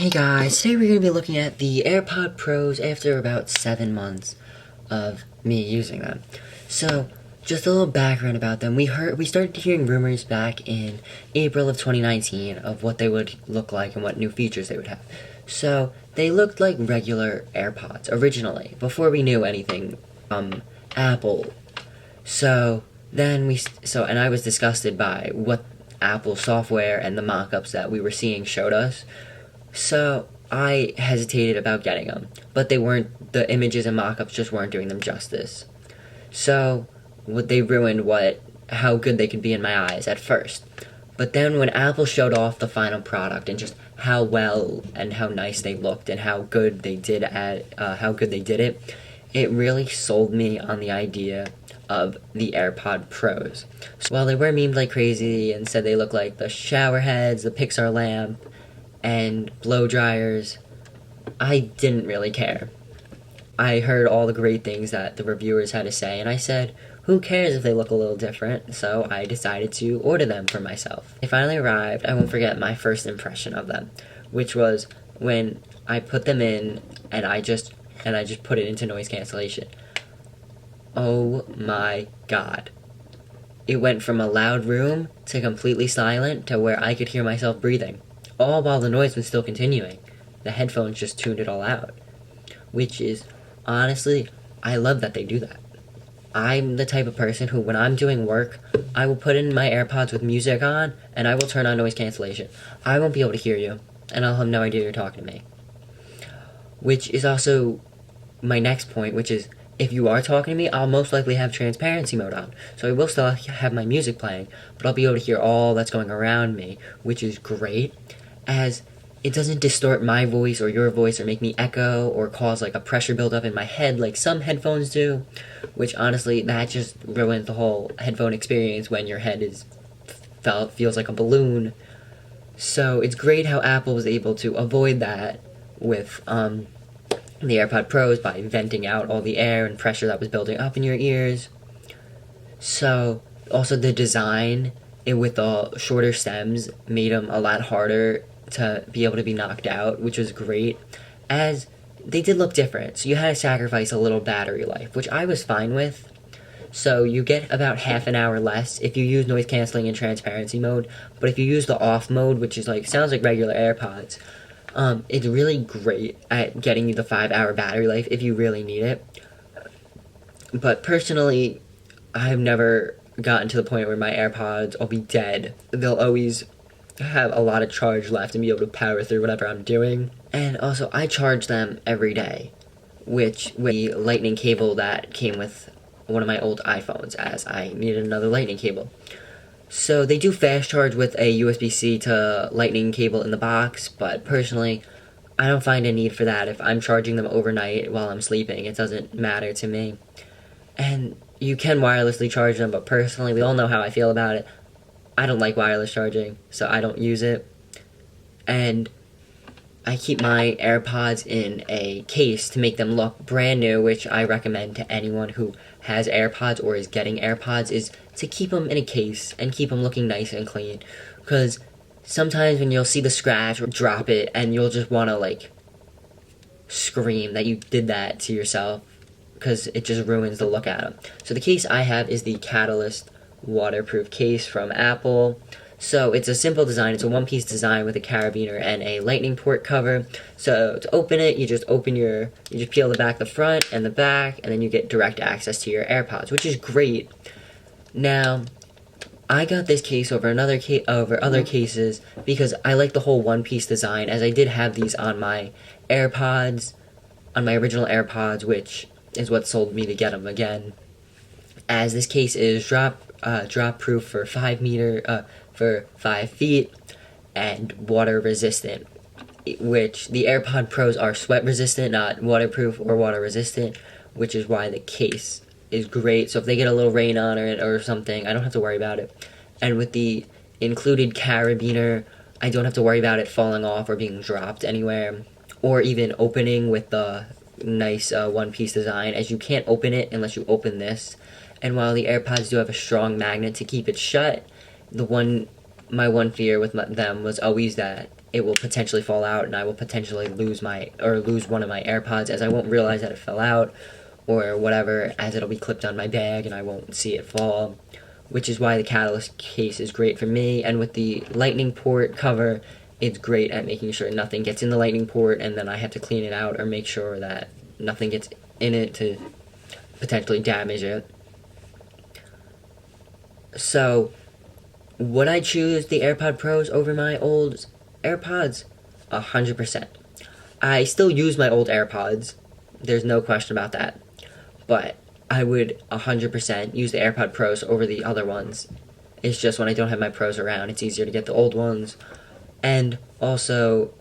Hey guys, today we're going to be looking at the AirPod Pros after about 7 months of me using them. So, just a little background about them. We started hearing rumors back in April of 2019 of what they would look like and what new features they would have. So, they looked like regular AirPods originally, before we knew anything from Apple. And I was disgusted by what Apple software and the mock-ups that we were seeing showed us. So I hesitated about getting them, but the images and mock-ups just weren't doing them justice. So they ruined how good they could be in my eyes at first. But then when Apple showed off the final product and just how well and how nice they looked and how good they did it, it really sold me on the idea of the AirPod Pros. So while they were memed like crazy and said they look like the shower heads, the Pixar lamp, and blow dryers, I didn't really care. I heard all the great things that the reviewers had to say, and I said, who cares if they look a little different? So I decided to order them for myself. They finally arrived. I won't forget my first impression of them, which was when I put them in and I just put it into noise cancellation. Oh my god. It went from a loud room to completely silent to where I could hear myself breathing, all while the noise was still continuing. The headphones just tuned it all out. Which is, honestly, I love that they do that. I'm the type of person who, when I'm doing work, I will put in my AirPods with music on, and I will turn on noise cancellation. I won't be able to hear you, and I'll have no idea you're talking to me. Which is also my next point, which is, if you are talking to me, I'll most likely have transparency mode on. So I will still have my music playing, but I'll be able to hear all that's going around me, which is great, as it doesn't distort my voice or your voice or make me echo or cause like a pressure buildup in my head like some headphones do, which honestly, that just ruins the whole headphone experience when your head feels like a balloon. So it's great how Apple was able to avoid that with the AirPod Pros by venting out all the air and pressure that was building up in your ears. So, also the design with the shorter stems made them a lot harder to be able to be knocked out, which was great, as they did look different. So you had to sacrifice a little battery life, which I was fine with. So you get about half an hour less if you use noise canceling in transparency mode, but if you use the off mode, which is sounds like regular AirPods, it's really great at getting you the 5-hour battery life if you really need it. But personally, I've never gotten to the point where my AirPods will be dead. They'll always have a lot of charge left and be able to power through whatever I'm doing. And also, I charge them every day, which with the lightning cable that came with one of my old iPhones, as I needed another lightning cable. So they do fast charge with a USB-C to lightning cable in the box, but personally, I don't find a need for that. If I'm charging them overnight while I'm sleeping, it doesn't matter to me. And you can wirelessly charge them, but personally, we all know how I feel about it. I don't like wireless charging, so I don't use it. And I keep my AirPods in a case to make them look brand new, which I recommend to anyone who has AirPods or is getting AirPods, is to keep them in a case and keep them looking nice and clean. Because sometimes when you'll see the scratch or drop it and you'll just want to scream that you did that to yourself, because it just ruins the look at them. So the case I have is the Catalyst waterproof case from Apple. So it's a simple design. It's a one-piece design with a carabiner and a lightning port cover. So to open it, you just peel the front and the back, and then you get direct access to your AirPods, which is great. Now, I got this case over other cases because I like the whole one-piece design, as I did have these on my AirPods, on my original AirPods, which is what sold me to get them again. As this case is drop proof for 5 feet and water resistant, which the AirPod Pros are sweat resistant, not waterproof or water resistant, which is why the case is great. So if they get a little rain on it or something, I don't have to worry about it. And with the included carabiner, I don't have to worry about it falling off or being dropped anywhere, or even opening with the nice one-piece design, as you can't open it unless you open this. And while the AirPods do have a strong magnet to keep it shut, the one my one fear with them was always that it will potentially fall out and I will potentially lose one of my AirPods, as I won't realize that it fell out or whatever, as it'll be clipped on my bag and I won't see it fall, which is why the Catalyst case is great for me. And with the lightning port cover, it's great at making sure nothing gets in the lightning port and then I have to clean it out or make sure that nothing gets in it to potentially damage it. So, would I choose the AirPod Pros over my old AirPods? 100%. I still use my old AirPods. There's no question about that. But I would 100% use the AirPod Pros over the other ones. It's just when I don't have my Pros around, it's easier to get the old ones. And also,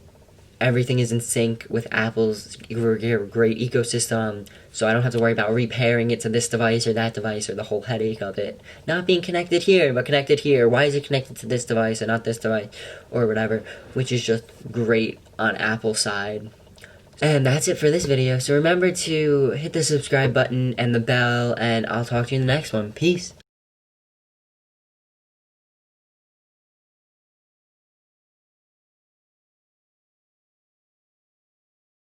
everything is in sync with Apple's great ecosystem, so I don't have to worry about repairing it to this device or that device or the whole headache of it not being connected here but connected here. Why is it connected to this device and not this device or whatever, which is just great on Apple's side. And that's it for this video, so remember to hit the subscribe button and the bell, and I'll talk to you in the next one. Peace.